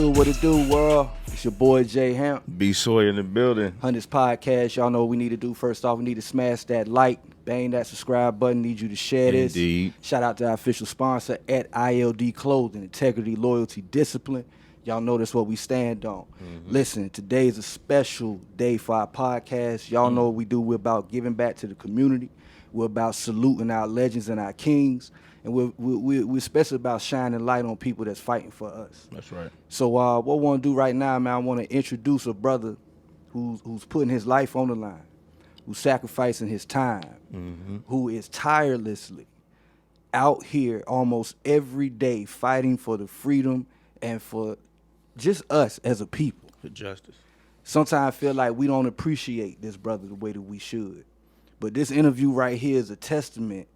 What it do, world? It's your boy Jay Hamp. B. Sawyer in the building. Hunnids Podcast. Y'all know what we need to do. First off, we need to smash that like, bang that subscribe button. Need you to share this. Indeed. Shout out to our official sponsor at ILD Clothing, Integrity, Loyalty, Discipline. Y'all know that's what we stand on. Listen, today is a special day for our podcast. Y'all know what we do. We're about giving back to the community. We're about saluting our legends and our kings. And we're especially about shining light on people that's fighting for us. That's right. So what we want to do right now, man, I want to introduce a brother who's putting his life on the line, who's sacrificing his time, who is tirelessly out here almost every day fighting for the freedom and for just us as a people. For justice. Sometimes I feel like we don't appreciate this brother the way that we should. But this interview right here is a testament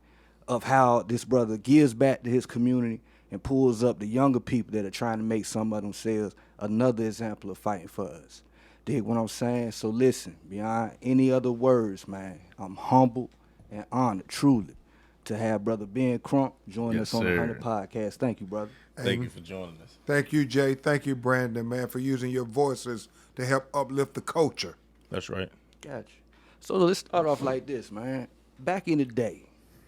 of how this brother gives back to his community and pulls up the younger people that are trying to make some of themselves another example of fighting for us. Dig what I'm saying? So listen, beyond any other words, man, I'm humbled and honored, truly, to have Brother Ben Crump join us on the Hunnids Podcast. Thank you, brother. Thank you for joining us. Thank you, Jay. Thank you, Brandon, man, for using your voices to help uplift the culture. That's right. Gotcha. So let's start off like this, man. Back in the day,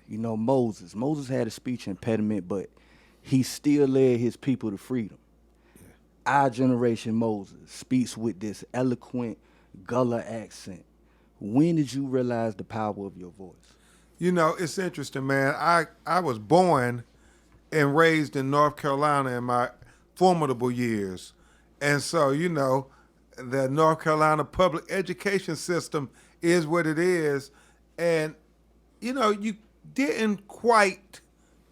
you know, Moses had a speech impediment, but he still led his people to freedom. Yeah. Our generation Moses speaks with this eloquent Gullah accent. When did you realize the power of your voice? You know, it's interesting, man. I was born and raised in North Carolina in my formidable years. And so, you know, the North Carolina public education system is what it is. And, you know, you didn't quite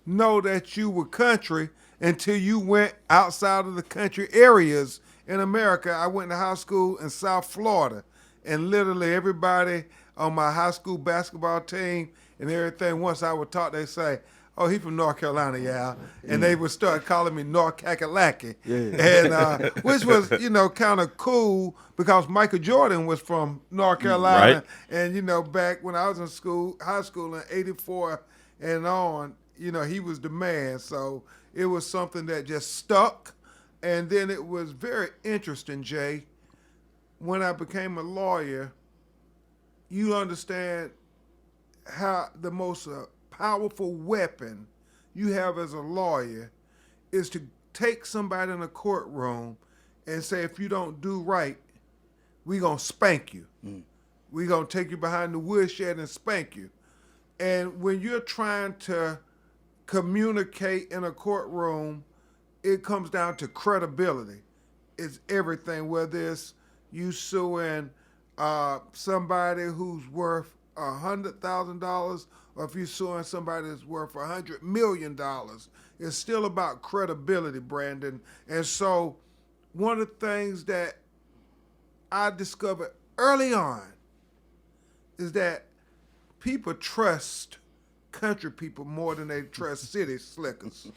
know that you were country until you went outside of the country areas in America. I went to high school in South Florida, and literally everybody on my high school basketball team and everything, once I would talk, they say, "Oh, he from North Carolina, yeah." And they would start calling me North Kakalaki. And which was, you know, kind of cool because Michael Jordan was from North Carolina. Right. And, you know, back when I was in school, high school in 84 and on, you know, he was the man. So it was something that just stuck. And then it was very interesting, Jay, when I became a lawyer, you understand how the most powerful weapon you have as a lawyer is to take somebody in a courtroom and say, if you don't do right, we gonna spank you. We gonna take you behind the woodshed and spank you. And when you're trying to communicate in a courtroom, it comes down to credibility. It's everything, whether it's you suing somebody who's worth $100,000 or if you're suing somebody that's worth $100 million, it's still about credibility, Brandon. And so one of the things that I discovered early on is that people trust country people more than they trust city slickers.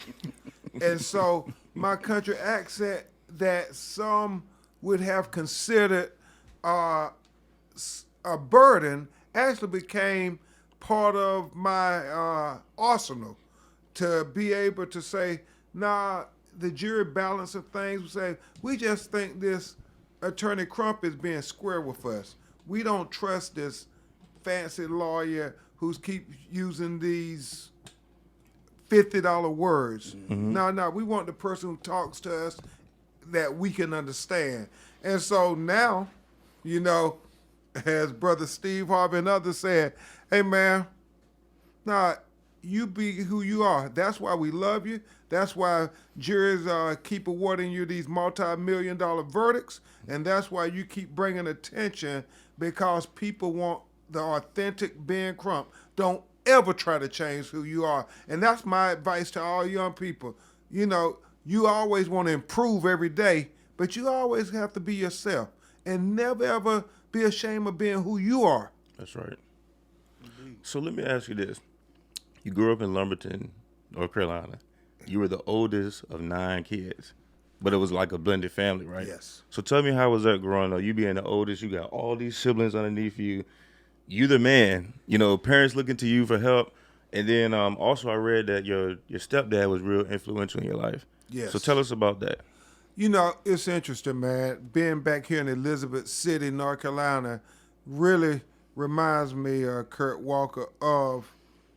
And so my country accent that some would have considered a burden actually became part of my arsenal to be able to say, nah, the jury balance of things would say, we just think this Attorney Crump is being square with us. We don't trust this fancy lawyer who's keep using these $50 words. No, we want the person who talks to us that we can understand. And so now, you know, as Brother Steve Harvey and others said, hey, man, nah, you be who you are. That's why we love you. That's why juries keep awarding you these multi-million-dollar verdicts. And that's why you keep bringing attention, because people want the authentic Ben Crump. Don't ever try to change who you are. And that's my advice to all young people. You know, you always want to improve every day, but you always have to be yourself and never, ever be ashamed of being who you are. That's right. So let me ask you this. You grew up in Lumberton, North Carolina. You were the oldest of 9 kids, but it was like a blended family, right? Yes. So tell me, how was that growing up? You being the oldest, you got all these siblings underneath you. You the man, you know, parents looking to you for help. And then also I read that your stepdad was real influential in your life. Yes. So tell us about that. You know, it's interesting, man. Being back here in Elizabeth City, North Carolina, really reminds me of Kurt Walker of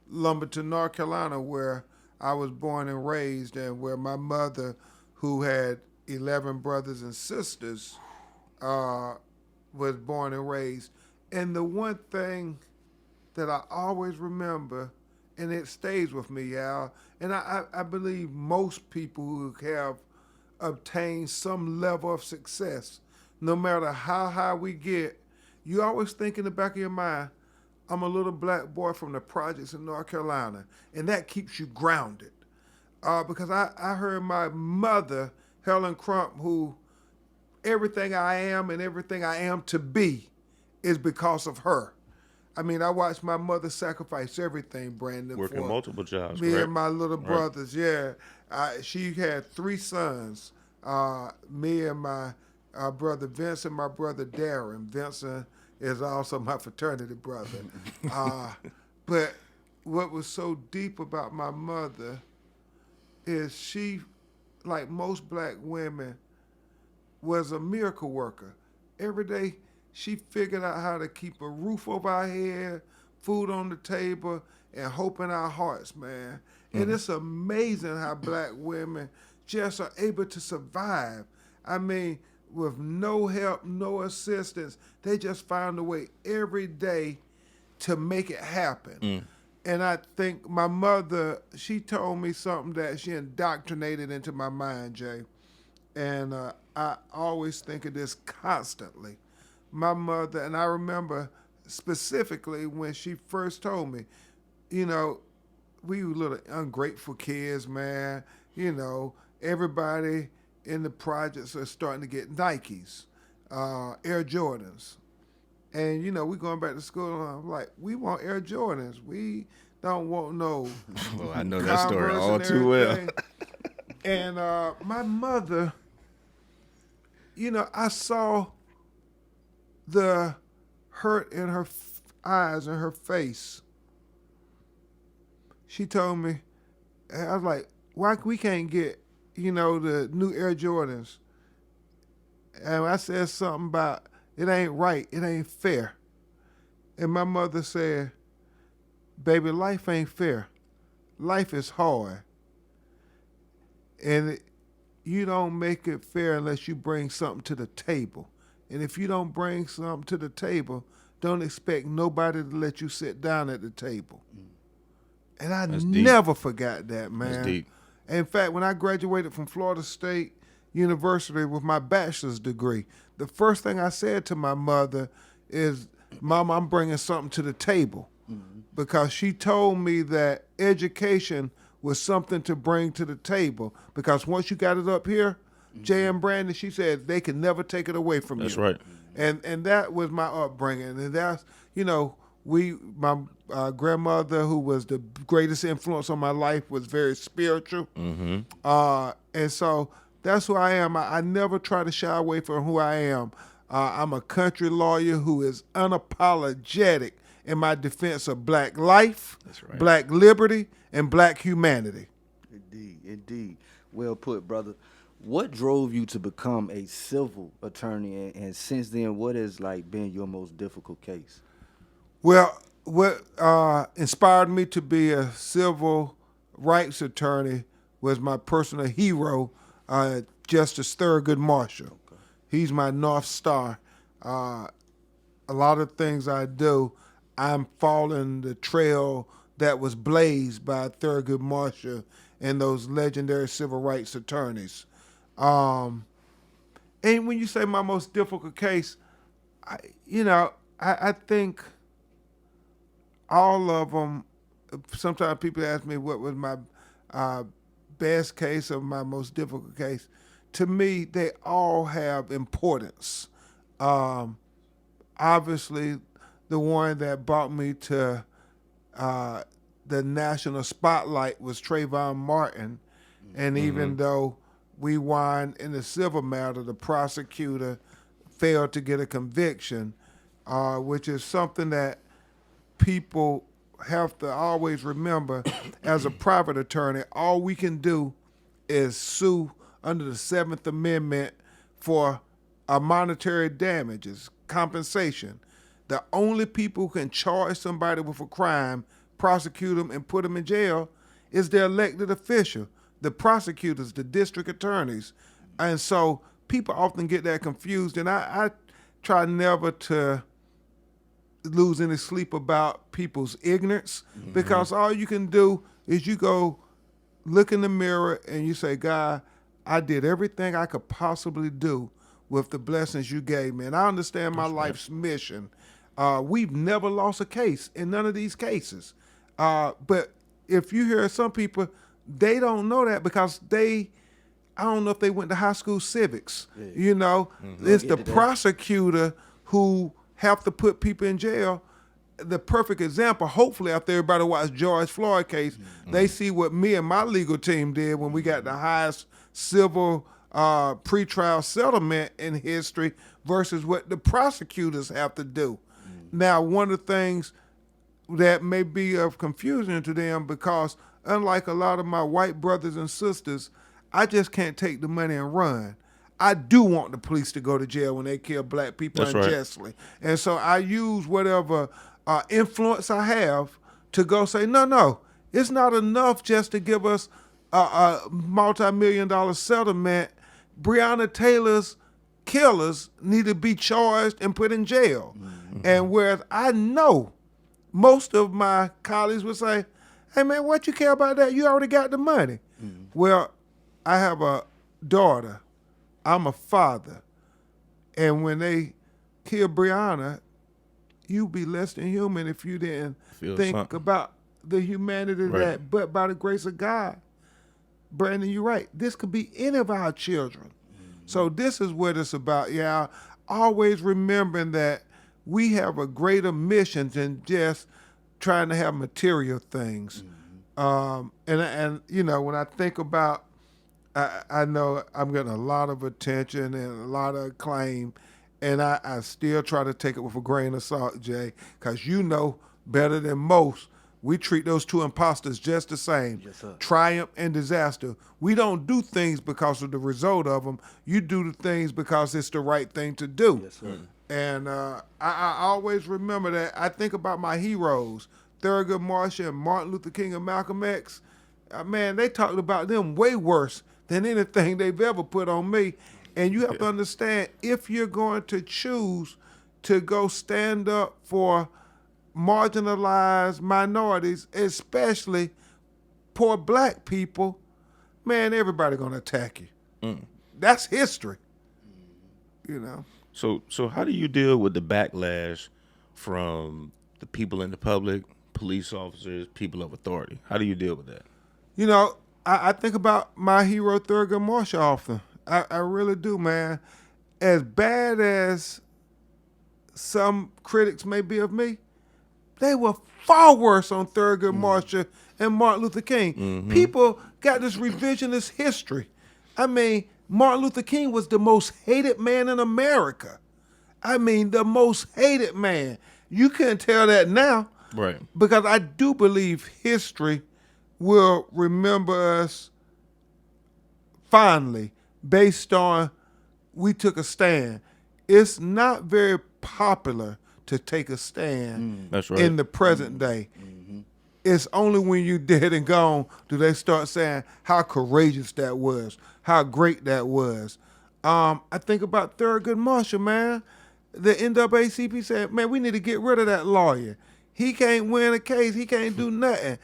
Lumberton, North Carolina, where I was born and raised, and where my mother, who had 11 brothers and sisters, was born and raised. And the one thing that I always remember, and it stays with me, y'all, and I believe most people who have obtained some level of success, no matter how high we get, you always think in the back of your mind, I'm a little black boy from the projects in North Carolina, and that keeps you grounded. Because I heard my mother, Helen Crump, who everything I am and everything I am to be is because of her. I mean, I watched my mother sacrifice everything, Brandon. Working for multiple jobs, me correct? and my little brothers, yeah. She had 3 sons, me and my brother Vincent, my brother Darren. Vincent is also my fraternity brother. But what was so deep about my mother is she, like most black women, was a miracle worker. Every day she figured out how to keep a roof over our head, food on the table, and hope in our hearts, man. And it's amazing how black women just are able to survive. I mean, with no help, no assistance, they just found a way every day to make it happen. And I think my mother, she told me something that she indoctrinated into my mind, Jay. And I always think of this constantly. My mother, and I remember specifically when she first told me, you know, we were little ungrateful kids, man. You know, everybody in the projects are starting to get Nikes, Air Jordans. And, you know, we going back to school, and I'm like, we want Air Jordans. We don't want no Well, I know that story Converse all and too well. everything. And my mother, you know, I saw the hurt in her eyes and her face. She told me, I was like, why we can't get, you know, the new Air Jordans? And I said something about, it ain't right, it ain't fair. And my mother said, baby, life ain't fair. Life is hard. And you don't make it fair unless you bring something to the table. And if you don't bring something to the table, don't expect nobody to let you sit down at the table. And I never forgot that, man. That's deep. In fact, when I graduated from Florida State University with my bachelor's degree, the first thing I said to my mother is, Mama, I'm bringing something to the table. Because she told me that education was something to bring to the table. Because once you got it up here, Jay and Brandon, she said, they can never take it away from That's you. right. And that was my upbringing. And that's, you know, my grandmother, who was the greatest influence on my life, was very spiritual. And so that's who I am. I never try to shy away from who I am. I'm a country lawyer who is unapologetic in my defense of black life, That's right. black liberty, and black humanity. Indeed. Well put, brother. What drove you to become a civil attorney, and since then, what has like been your most difficult case? Well, what inspired me to be a civil rights attorney was my personal hero, Justice Thurgood Marshall. Okay. He's my North Star. A lot of things I do, I'm following the trail that was blazed by Thurgood Marshall and those legendary civil rights attorneys. And when you say my most difficult case, I think all of them, sometimes people ask me what was my best case or my most difficult case. To me, they all have importance. Obviously, the one that brought me to the national spotlight was Trayvon Martin. And even though we won in the civil matter, the prosecutor failed to get a conviction, which is something that people have to always remember. As a private attorney, all we can do is sue under the 7th Amendment for monetary damages, compensation. The only people who can charge somebody with a crime, prosecute them, and put them in jail is the elected official, the prosecutors, the district attorneys. And so people often get that confused, and I try never to lose any sleep about people's ignorance, because all you can do is you go look in the mirror and you say, God, I did everything I could possibly do with the blessings you gave me. And I understand my life's mission. We've never lost a case in none of these cases. But if you hear some people, they don't know that because I don't know if they went to high school civics. Yeah. You know, it's the prosecutor who have to put people in jail. The perfect example, hopefully after everybody watched George Floyd case, they see what me and my legal team did when we got the highest civil pretrial settlement in history versus what the prosecutors have to do. Now, one of the things that may be of confusion to them, because unlike a lot of my white brothers and sisters, I just can't take the money and run. I do want the police to go to jail when they kill black people unjustly. Right. And so I use whatever influence I have to go say, no, it's not enough just to give us a multi-million-dollar settlement. Breonna Taylor's killers need to be charged and put in jail. And whereas I know most of my colleagues would say, hey, man, what you care about that? You already got the money. Well, I have a daughter. I'm a father. And when they kill Breonna, you'd be less than human if you didn't think about the humanity of that. But by the grace of God, Brandon, you're right. This could be any of our children. So this is what it's about. Yeah, always remembering that we have a greater mission than just trying to have material things. And you know, when I think about, I know I'm getting a lot of attention and a lot of acclaim, and I still try to take it with a grain of salt, Jay, because you know better than most, we treat those two imposters just the same. Yes, sir. Triumph and disaster. We don't do things because of the result of them. You do the things because it's the right thing to do. Yes, sir. And I always remember that. I think about my heroes, Thurgood Marshall and Martin Luther King and Malcolm X. Man, they talked about them way worse than anything they've ever put on me. And you have to understand, if you're going to choose to go stand up for marginalized minorities, especially poor black people, man, everybody gonna attack you. That's history, you know. So how do you deal with the backlash from the people in the public, police officers, people of authority? How do you deal with that? You know, I think about my hero Thurgood Marshall often. I really do, man. As bad as some critics may be of me, they were far worse on Thurgood Marshall and Martin Luther King. People got this revisionist history. I mean, Martin Luther King was the most hated man in America. I mean, the most hated man. You can't tell that now. Right. Because I do believe history will remember us fondly based on we took a stand. It's not very popular to take a stand That's right. in the present day. It's only when you're dead and gone do they start saying how courageous that was, how great that was. I think about Thurgood Marshall, man. The NAACP said, man, we need to get rid of that lawyer. He can't win a case. He can't do nothing.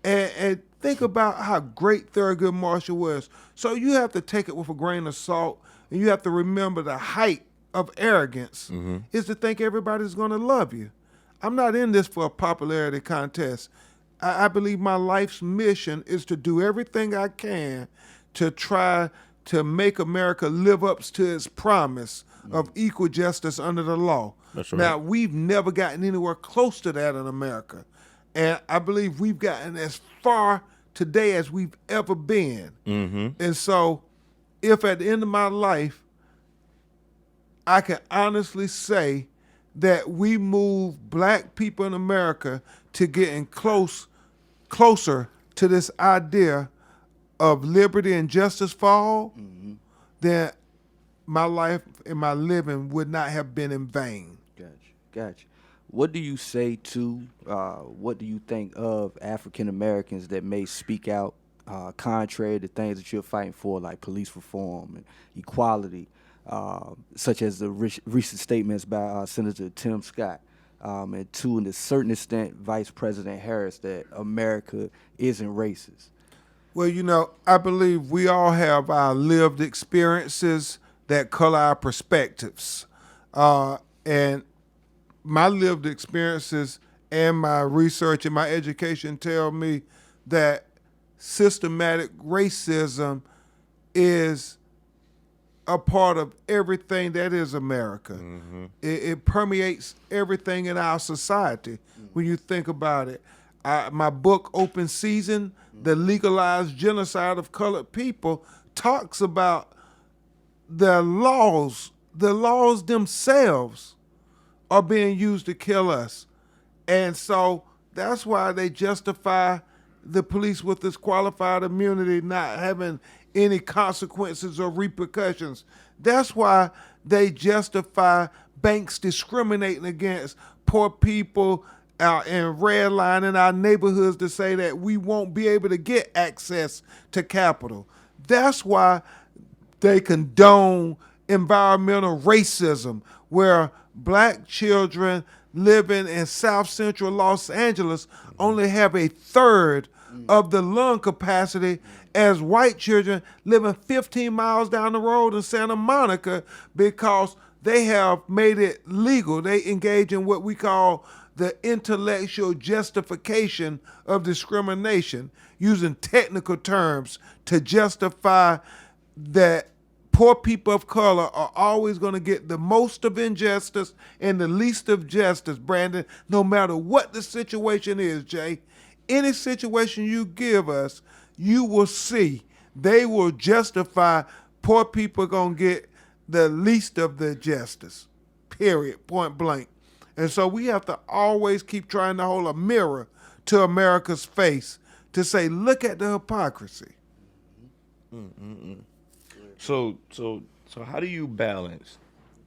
And think about how great Thurgood Marshall was. So you have to take it with a grain of salt, and you have to remember the height of arrogance is to think everybody's going to love you. I'm not in this for a popularity contest. I believe my life's mission is to do everything I can to try to make America live up to its promise of equal justice under the law. That's right. Now, we've never gotten anywhere close to that in America. And I believe we've gotten as far today as we've ever been. And so if at the end of my life, I can honestly say that we move black people in America to getting closer to this idea of liberty and justice fall, then my life and my living would not have been in vain. Gotcha. What do you say to, what do you think of African Americans that may speak out contrary to things that you're fighting for, like police reform and equality, such as the recent statements by Senator Tim Scott, and to a certain extent Vice President Harris, that America isn't racist? Well, I believe we all have our lived experiences that color our perspectives. And my lived experiences and my research and my education tell me that systematic racism is a part of everything that is America. It permeates everything in our society when you think about it. My book, Open Season, The Legalized Genocide of Colored People, talks about the laws themselves are being used to kill us. And so that's why they justify the police with this qualified immunity not having any consequences or repercussions. That's why they justify banks discriminating against poor people and redlining our neighborhoods to say that we won't be able to get access to capital. That's why they condone environmental racism, where black children living in South Central Los Angeles only have a third of the lung capacity as white children living 15 miles down the road in Santa Monica, because they have made it legal. They engage in what we call the intellectual justification of discrimination, using technical terms to justify that poor people of color are always going to get the most of injustice and the least of justice, Brandon, no matter what the situation is, Jay. Any situation you give us, you will see they will justify poor people going to get the least of the justice, period, point blank. And so we have to always keep trying to hold a mirror to America's face to say, look at the hypocrisy. So how do you balance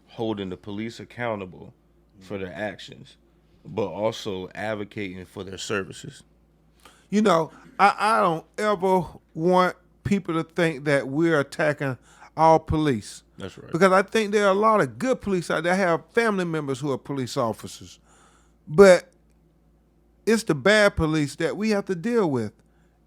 holding the police accountable for their actions, but also advocating for their services? I don't ever want people to think that we're attacking all police. That's right. Because I think there are a lot of good police out there that have family members who are police officers. But it's the bad police that we have to deal with.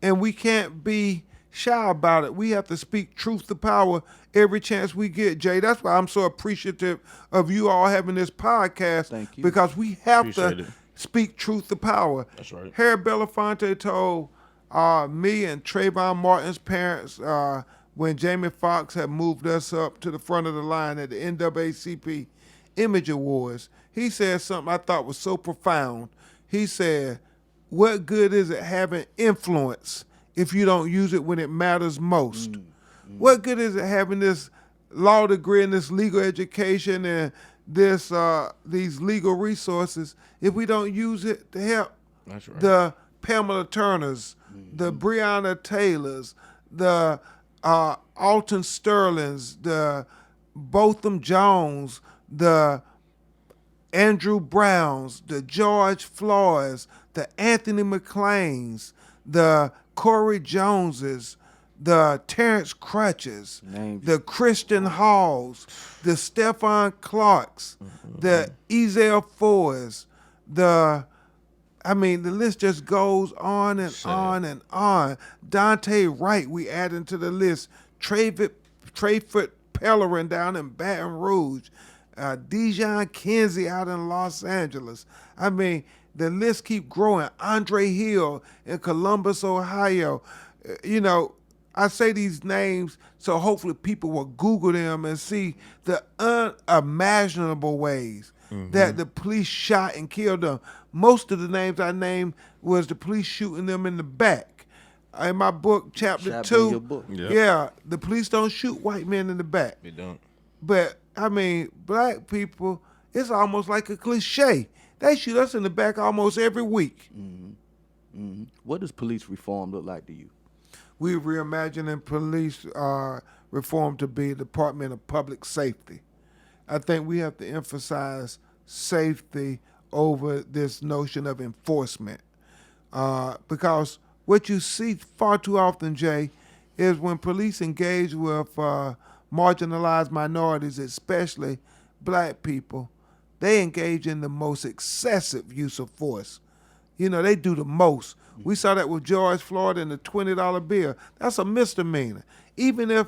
And we can't be shy about it. We have to speak truth to power every chance we get, Jay. That's why I'm so appreciative of you all having this podcast. Thank you. Because we have Appreciate to it. speak truth to power. That's right. Harry Belafonte told me and Trayvon Martin's parents when Jamie Foxx had moved us up to the front of the line at the NAACP Image Awards. He said something I thought was so profound. He said, what good is it having influence if you don't use it when it matters most? What good is it having this law degree and this legal education and these legal resources if we don't use it to help That's right. the Pamela Turners, the Breonna Taylors, the Alton Sterlings, the Botham Jones, the Andrew Browns, the George Floyds, the Anthony McClains, the Corey Joneses, the Terrence Crutches, the Christian Halls, the Stephon Clarks, the Ezell Fords, the list just goes on and on and on. Dante Wright, we add into the list. Trayford Pellerin down in Baton Rouge. Dijon Kinsey out in Los Angeles. The list keep growing. Andre Hill in Columbus, Ohio. I say these names so hopefully people will Google them and see the unimaginable ways that the police shot and killed them. Most of the names I named was the police shooting them in the back. In my book, chapter 2, in your book. Yeah, the police don't shoot white men in the back. They don't. But, black people, it's almost like a cliche. They shoot us in the back almost every week. What does police reform look like to you? we reimagining police reform to be Department of Public Safety. I think we have to emphasize safety over this notion of enforcement. Because what you see far too often, Jay, is when police engage with marginalized minorities, especially black people, they engage in the most excessive use of force. You know, they do the most. We saw that with George Floyd and the $20 bill. That's a misdemeanor. Even if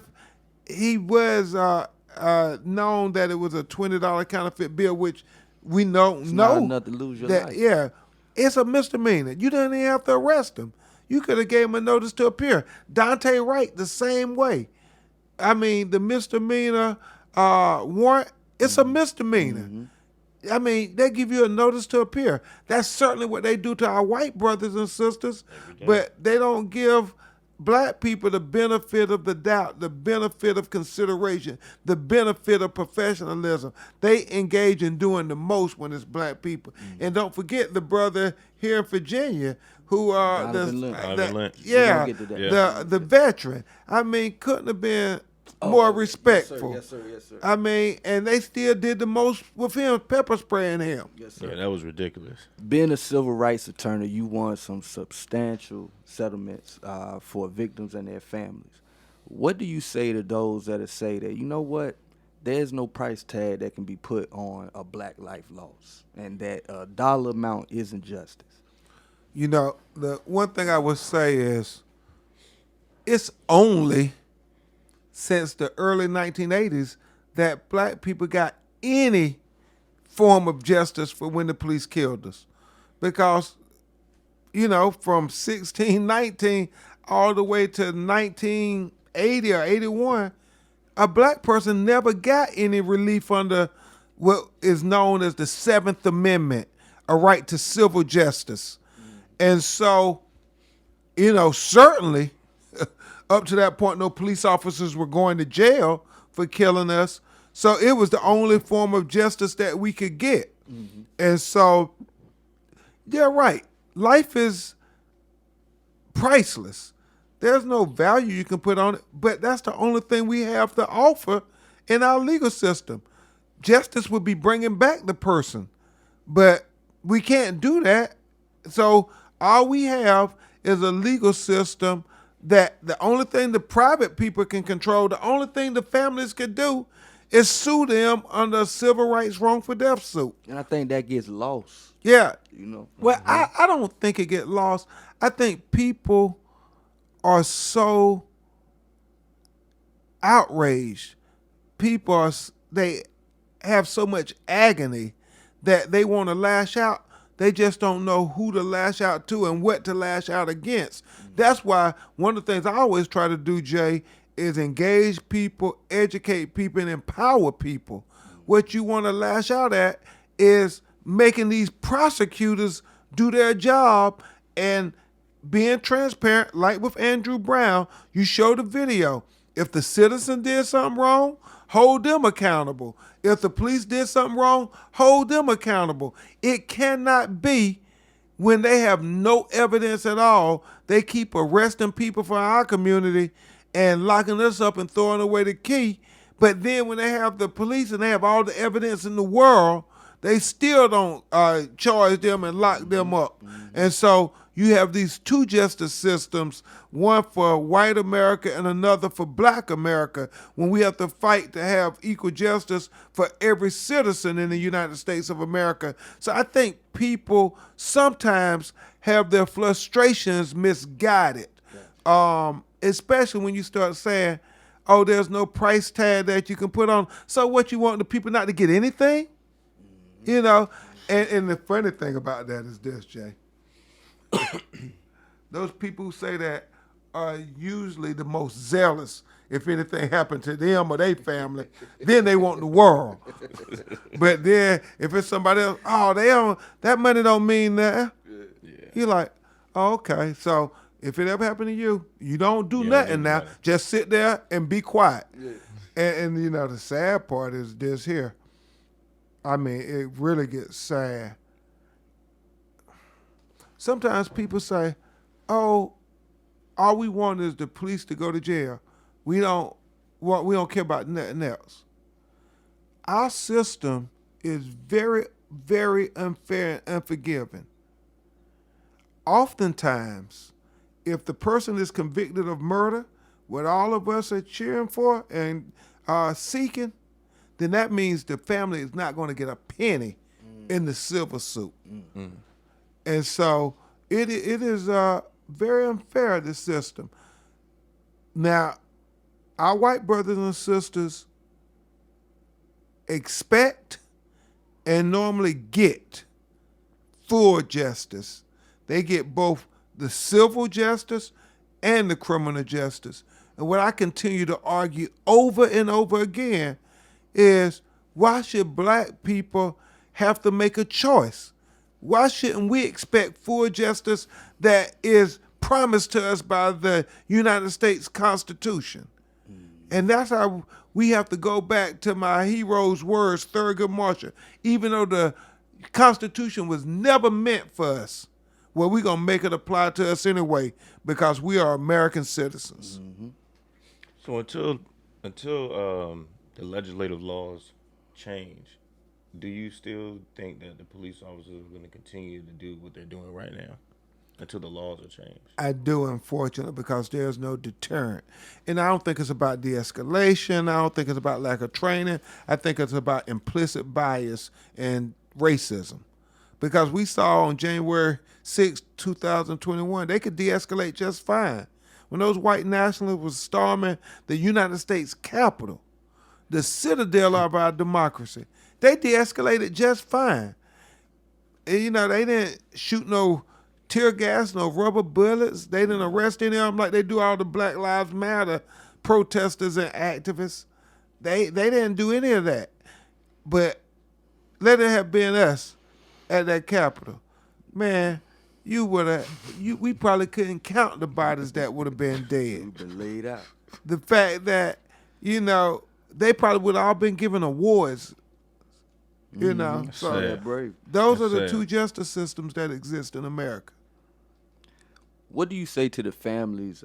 he was known that it was a $20 counterfeit bill, which we know Not enough to lose your life. yeah, it's a misdemeanor. You didn't even have to arrest him. You could have gave him a notice to appear. Dante Wright, the same way. I mean, the misdemeanor warrant, it's a misdemeanor. I mean, they give you a notice to appear. That's certainly what they do to our white brothers and sisters, but they don't give black people the benefit of the doubt, the benefit of consideration, the benefit of professionalism. They engage in doing the most when it's black people. And don't forget the brother here in Virginia who Donovan Lynch. the veteran. I mean, couldn't have been more respectful. Yes, sir. I mean, and they still did the most with him, pepper spraying him. Yes, sir. Yeah, that was ridiculous. Being a civil rights attorney, you won some substantial settlements for victims and their families. What do you say to those that say that, you know what, there's no price tag that can be put on a black life loss, and that a dollar amount isn't justice? You know, the one thing I would say is it's only since the early 1980s that black people got any form of justice for when the police killed us. Because, you know, from 1619 all the way to 1980 or 81, a black person never got any relief under what is known as the Seventh Amendment, a right to civil justice. And so, you know, certainly up to that point, no police officers were going to jail for killing us. So it was the only form of justice that we could get. And so, yeah, right. Life is priceless. There's no value you can put on it, but that's the only thing we have to offer in our legal system. Justice would be bringing back the person, but we can't do that. So all we have is a legal system that the only thing the private people can control, the only thing the families can do is sue them under a civil rights wrongful death suit. And I think that gets lost. Yeah. You know. Well, I don't think it get lost. I think people are so outraged. People they have so much agony that they want to lash out. They just don't know who to lash out to and what to lash out against. That's why one of the things I always try to do, Jay, is engage people, educate people, and empower people. What you want to lash out at is making these prosecutors do their job and being transparent, like with Andrew Brown. You show the video. If the citizen did something wrong, hold them accountable. If the police did something wrong, hold them accountable. It cannot be when they have no evidence at all, they keep arresting people from our community and locking us up and throwing away the key. But then when they have the police and they have all the evidence in the world, they still don't charge them and lock them up. And so you have these two justice systems, one for white America and another for black America, when we have to fight to have equal justice for every citizen in the United States of America. So I think people sometimes have their frustrations misguided, especially when you start saying, oh, there's no price tag that you can put on. So what, you want the people not to get anything? You know, and the funny thing about that is this, Jay. Those people who say that are usually the most zealous if anything happened to them or their family. Then they want the world. But then if it's somebody else, oh, they don't, that money don't mean that. Yeah. You're like, oh, okay. So if it ever happened to you, you don't do nothing now. Just sit there and be quiet. Yeah. And you know, the sad part is this here. I mean, it really gets sad. Sometimes people say, oh, all we want is the police to go to jail. We don't care about nothing else. Our system is very, very unfair and unforgiving. Oftentimes, if the person is convicted of murder, what all of us are cheering for and seeking, then that means the family is not going to get a penny in the civil suit. And so it is very unfair, this system. Now, our white brothers and sisters expect and normally get full justice. They get both the civil justice and the criminal justice. And what I continue to argue over and over again is, why should black people have to make a choice? Why shouldn't we expect full justice that is promised to us by the United States Constitution? And that's how we have to go back to my hero's words, Thurgood Marshall. Even though the Constitution was never meant for us, well, we're going to make it apply to us anyway because we are American citizens. So until the legislative laws change, do you still think that the police officers are going to continue to do what they're doing right now until the laws are changed? I do, unfortunately, because there's no deterrent. And I don't think it's about de-escalation. I don't think it's about lack of training. I think it's about implicit bias and racism. Because we saw on January 6, 2021, they could de-escalate just fine. When those white nationalists was storming the United States Capitol, the citadel of our democracy, they de-escalated just fine. And, they didn't shoot no tear gas, no rubber bullets. They didn't arrest any of them like they do all the Black Lives Matter protesters and activists. They didn't do any of that. But let it have been us at that Capitol. Man, we probably couldn't count the bodies that would have been dead. We've been laid out. The fact that, they probably would have all been given awards. So brave. Those are the two justice systems that exist in America. What do you say to the families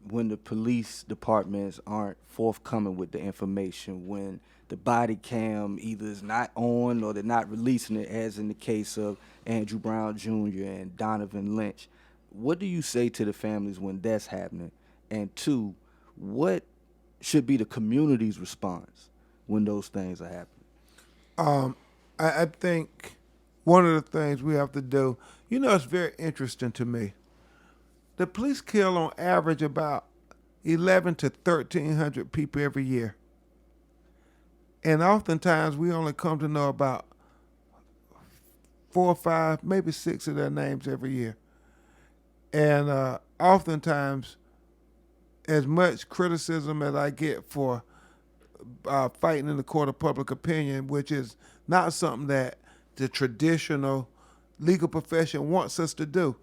when the police departments aren't forthcoming with the information, when the body cam either is not on or they're not releasing it, as in the case of Andrew Brown Jr. and Donovan Lynch? What do you say to the families when that's happening? And two, what should be the community's response when those things are happening? I think one of the things we have to do, it's very interesting to me. The police kill on average about 11 to 1,300 people every year. And oftentimes we only come to know about 4 or 5, maybe 6 of their names every year. And oftentimes, as much criticism as I get for fighting in the court of public opinion, which is not something that the traditional legal profession wants us to do.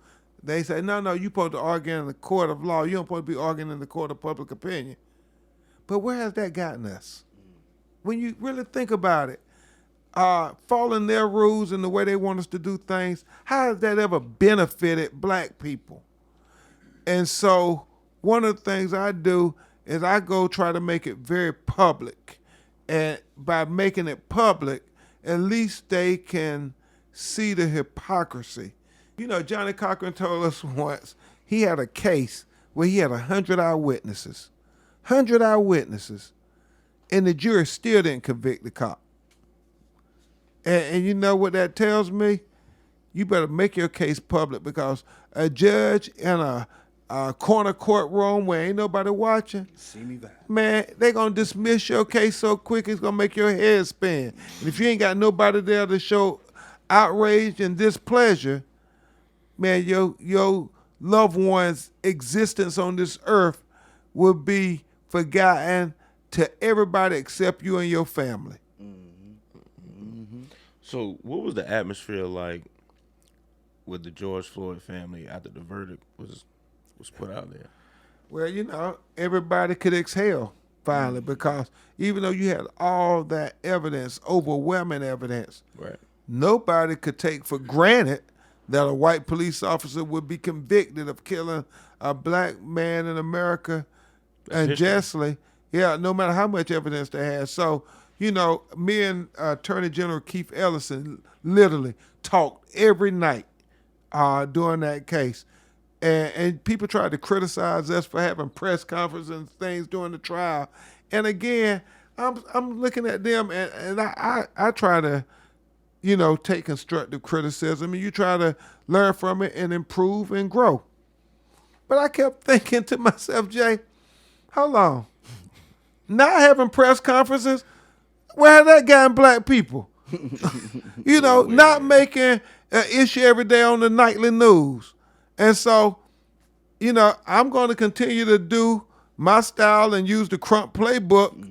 They say, no, you're supposed to argue in the court of law. You don't supposed to be arguing in the court of public opinion. But where has that gotten us? When you really think about it, following their rules and the way they want us to do things, how has that ever benefited black people? And so one of the things I do is I go try to make it very public. And by making it public, at least they can see the hypocrisy. Johnny Cochran told us once he had a case where he had 100 eyewitnesses. 100 eyewitnesses. And the jury still didn't convict the cop. And you know what that tells me? You better make your case public, because a judge in a corner courtroom where ain't nobody watching, See me back. man, they going to dismiss your case so quick it's going to make your head spin. And if you ain't got nobody there to show outrage and displeasure, man, your loved one's existence on this earth will be forgotten to everybody except you and your family. So what was the atmosphere like with the George Floyd family after the verdict was put out there? Well, everybody could exhale finally, because even though you had all that evidence, overwhelming evidence, Right. nobody could take for granted that a white police officer would be convicted of killing a black man in America That's history. unjustly. Yeah, no matter how much evidence they had. So, you know, me and Attorney General Keith Ellison literally talked every night during that case. And people tried to criticize us for having press conferences and things during the trial. And again, I'm looking at them and I try to, you know, take constructive criticism and you try to learn from it and improve and grow. But I kept thinking to myself, Jay, hold on. Not having press conferences, where that guy in black people? You know, not making an issue every day on the nightly news. And so, you know, I'm going to continue to do my style and use the Crump playbook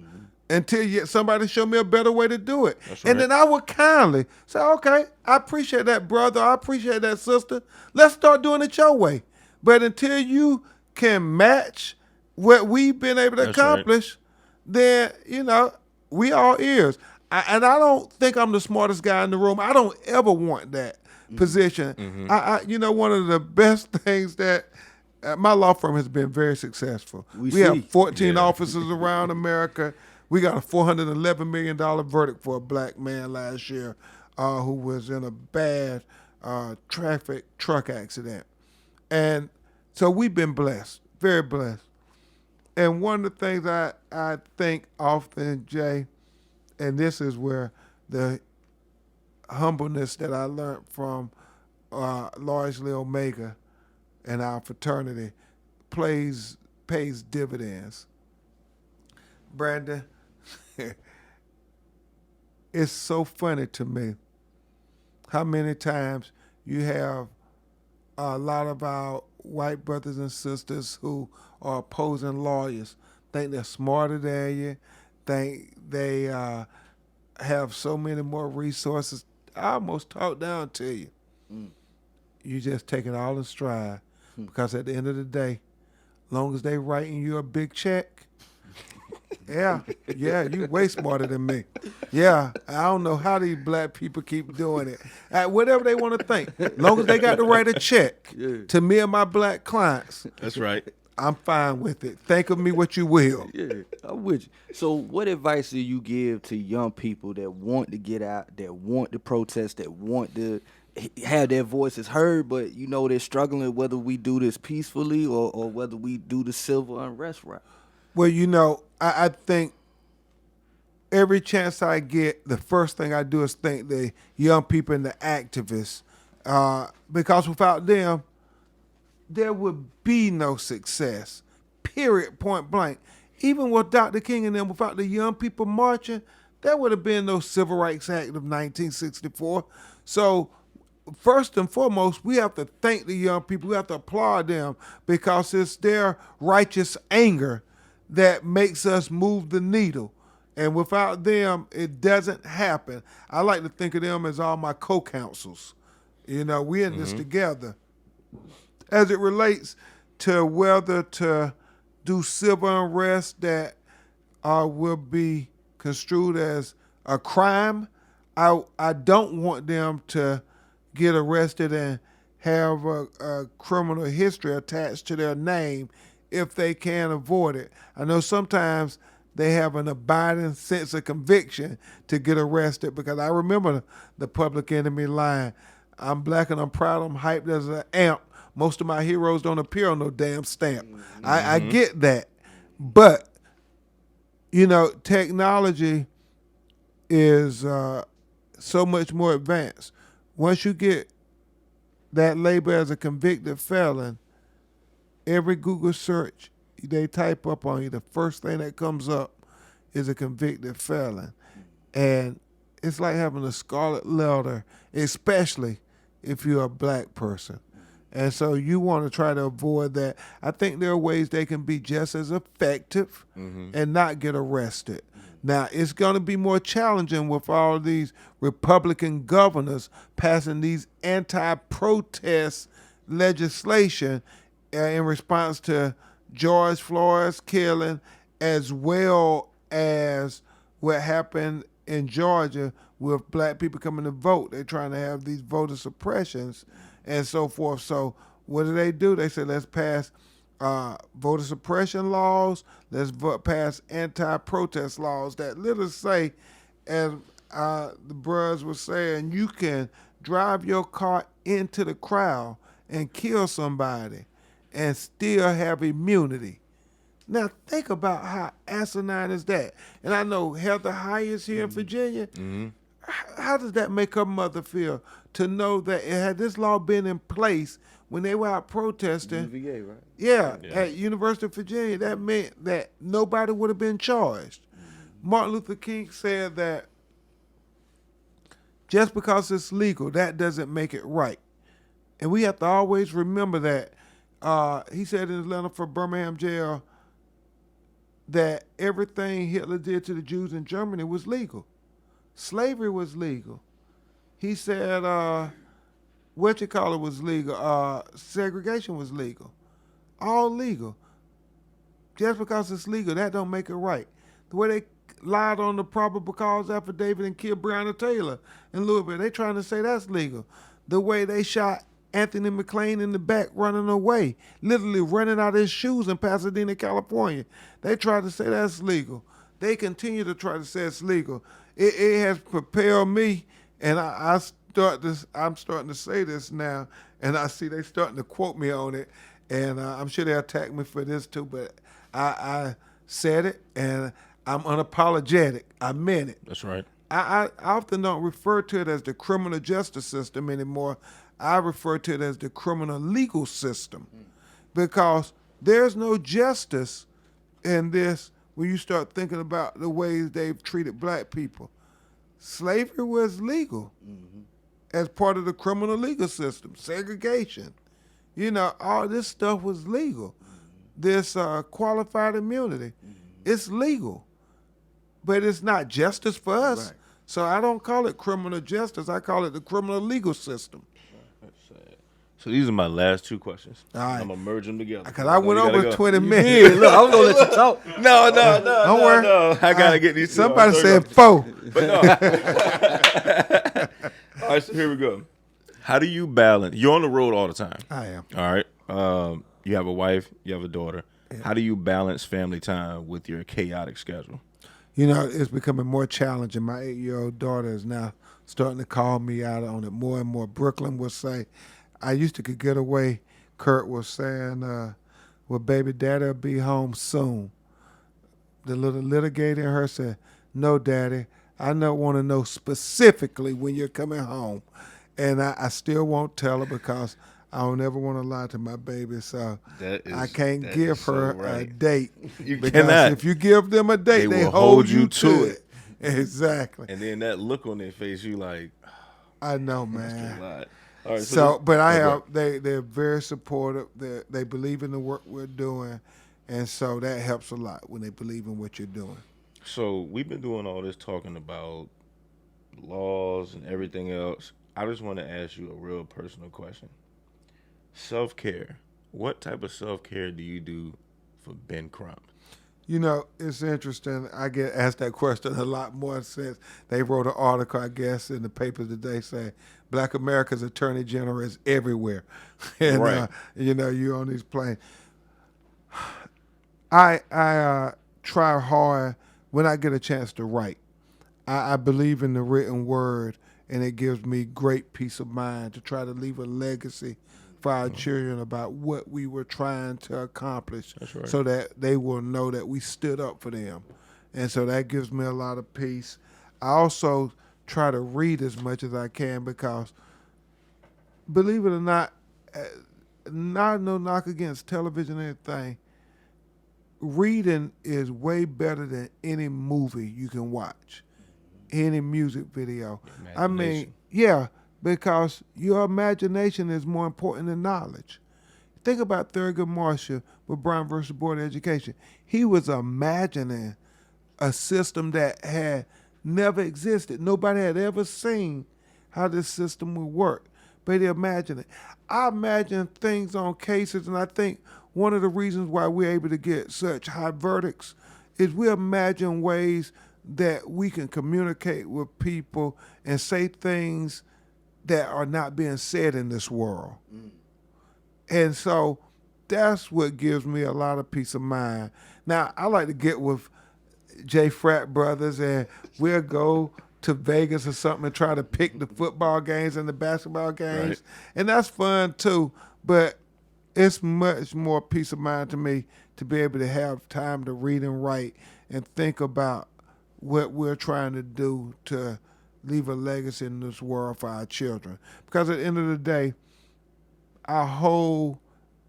until somebody show me a better way to do it. That's And right. then I would kindly say, okay, I appreciate that, brother. I appreciate that, sister. Let's start doing it your way. But until you can match what we've been able to That's right. accomplish, then, you know, we all ears. And I don't think I'm the smartest guy in the room. I don't ever want that position. You know, one of the best things that my law firm has been very successful. We have see. 14 Yeah. offices around America. We got a $411 million verdict for a black man last year who was in a bad traffic truck accident. And so we've been blessed, very blessed. And one of the things I think often, Jay, and this is where the humbleness that I learned from largely Omega and our fraternity pays dividends. Brandon, it's so funny to me how many times you have a lot of our white brothers and sisters who are opposing lawyers think they're smarter than you, think they have so many more resources. I almost talk down to you. You just take it all in stride because at the end of the day, long as they writing you a big check, yeah, you way smarter than me. Yeah, I don't know how these black people keep doing it. Whatever they want to think, long as they got to write a check to me and my black clients, That's right. I'm fine with it. Think of me what you will. Yeah, I'm with you. So what advice do you give to young people that want to get out, that want to protest, that want to have their voices heard, but you know they're struggling whether we do this peacefully or whether we do the civil unrest route? Well, you know, I think every chance I get, the first thing I do is thank the young people and the activists because without them, there would be no success, period, point blank. Even with Dr. King and them, without the young people marching, there would have been no Civil Rights Act of 1964. So first and foremost, we have to thank the young people. We have to applaud them because it's their righteous anger that makes us move the needle. And without them, it doesn't happen. I like to think of them as all my co-counsels. You know, we're in this together. As it relates to whether to do civil unrest that will be construed as a crime, I don't want them to get arrested and have a criminal history attached to their name if they can avoid it. I know sometimes they have an abiding sense of conviction to get arrested because I remember the Public Enemy line. I'm black and I'm proud, I'm hyped as an amp. Most of my heroes don't appear on no damn stamp. I get that. But, you know, technology is so much more advanced. Once you get that label as a convicted felon, every Google search they type up on you, the first thing that comes up is a convicted felon. And it's like having a scarlet letter, especially if you're a black person. And so you want to try to avoid that. I think there are ways they can be just as effective and not get arrested. Now, it's going to be more challenging with all these Republican governors passing these anti-protest legislation in response to George Floyd's killing, as well as what happened in Georgia with black people coming to vote. They're trying to have these voter suppressions. and so forth. So what do? They said, let's pass voter suppression laws. Let's pass anti-protest laws that literally say, as the bros were saying, you can drive your car into the crowd and kill somebody and still have immunity. Now think about how asinine is that. And I know Heather High is here in Virginia. How does that make her mother feel to know that had this law been in place when they were out protesting? UVA, right? Yeah, at University of Virginia, that meant that nobody would have been charged. Martin Luther King said that just because it's legal, that doesn't make it right. And we have to always remember that. He said in his letter for Birmingham jail that everything Hitler did to the Jews in Germany was legal. Slavery was legal. He said, was legal. Segregation was legal. All legal. Just because it's legal, that don't make it right. The way they lied on the probable cause affidavit and killed Breonna Taylor in Louisville, they trying to say that's legal. The way they shot Anthony McClain in the back running away, literally running out of his shoes in Pasadena, California, they tried to say that's legal. They continue to try to say it's legal. It has propelled me, and I'm starting to say this now, and I see they starting to quote me on it, and I'm sure they'll attack me for this too, but I said it, and I'm unapologetic. I meant it. That's right. I often don't refer to it as the criminal justice system anymore. I refer to it as the criminal legal system, because there's no justice in this when you start thinking about the ways they've treated black people. Slavery was legal as part of the criminal legal system. Segregation, all this stuff was legal. This qualified immunity, it's legal, but it's not justice for us. Right. So I don't call it criminal justice. I call it the criminal legal system. So these are my last two questions. All right. I'm gonna merge them together. Because I went over 20 Yeah, minutes. look, I was gonna let you talk. No, Don't worry. no. I gotta get these. Somebody said 4. But no. All right, so here we go. How do you balance? You're on the road all the time. I am. All right. You have a wife. You have a daughter. Yeah. How do you balance family time with your chaotic schedule? It's becoming more challenging. My 8-year-old daughter is now starting to call me out on it more and more. Brooklyn will say, I used to could get away. Kurt was saying, well, baby, daddy will be home soon. The little litigator in her said, no, daddy, I don't want to know specifically when you're coming home. And I still won't tell her because I don't ever want to lie to my baby. So I can't give her a date. You because cannot. if you give them a date, they will hold you to it. Exactly. And then that look on their face, you like, I know, that's man. a lot. All right, So, but they're very supportive. They believe in the work we're doing, and so that helps a lot when they believe in what you're doing. So we've been doing all this talking about laws and everything else. I just want to ask you a real personal question. Self-care. What type of self-care do you do for Ben Crump? It's interesting. I get asked that question a lot more since they wrote an article, I guess, in the papers today saying Black America's Attorney General is everywhere. And, right. You on these planes. I try hard when I get a chance to write. I believe in the written word, and it gives me great peace of mind to try to leave a legacy for our children about what we were trying to accomplish. That's right. So that they will know that we stood up for them. And so that gives me a lot of peace. I also try to read as much as I can because, believe it or not no knock against television or anything, reading is way better than any movie you can watch, any music video. I mean, yeah, because your imagination is more important than knowledge. Think about Thurgood Marshall with Brown versus Board of Education. He was imagining a system that had never existed. Nobody had ever seen how this system would work, but he imagined it. I imagine things on cases, and I think one of the reasons why we're able to get such high verdicts is we imagine ways that we can communicate with people and say things that are not being said in this world. And so that's what gives me a lot of peace of mind. Now, I like to get with J Frat Brothers, and we'll go to Vegas or something and try to pick the football games and the basketball games. Right. And that's fun too, but it's much more peace of mind to me to be able to have time to read and write and think about what we're trying to do to leave a legacy in this world for our children. Because at the end of the day, our whole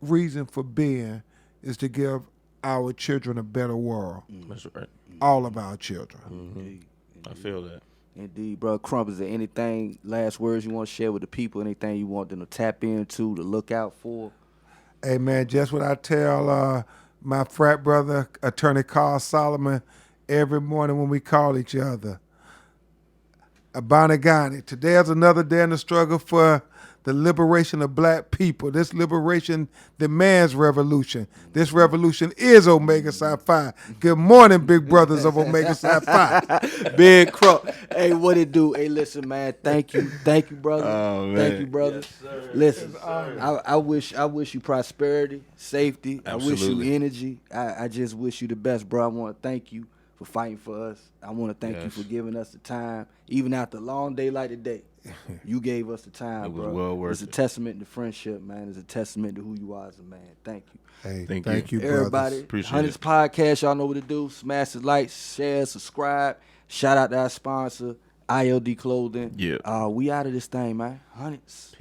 reason for being is to give our children a better world. That's right. All of our children. Indeed. I feel that. Indeed, bro. Crump, is there anything, last words you want to share with the people, anything you want them to tap into, to look out for? Hey, man, just what I tell my frat brother, Attorney Carl Solomon, every morning when we call each other. Abanagani, today is another day in the struggle for the liberation of black people. This liberation demands revolution. This revolution is Omega Psi Phi. Good morning, big brothers of Omega Psi Phi. Ben Crump. Hey, what it do? Hey, listen, man. Thank you, brother. Oh, man. Thank you, brother. Yes, sir. Listen, Yes, sir. I wish you prosperity, safety. I wish Absolutely. you energy. I just wish you the best, bro. I want to thank you for fighting for us. I want to thank you Yes. for giving us the time, even after a long day like today. You gave us the time, It was bro. well worth It's a it. testament to friendship, man. It's a testament to who you are as a man. Thank you. Hey, Thank you. brothers. Everybody, Appreciate Hunnids it. Podcast, y'all know what to do. Smash the like, share, subscribe. Shout out to our sponsor, ILD Clothing. Yeah. We out of this thing, man. Hunnids.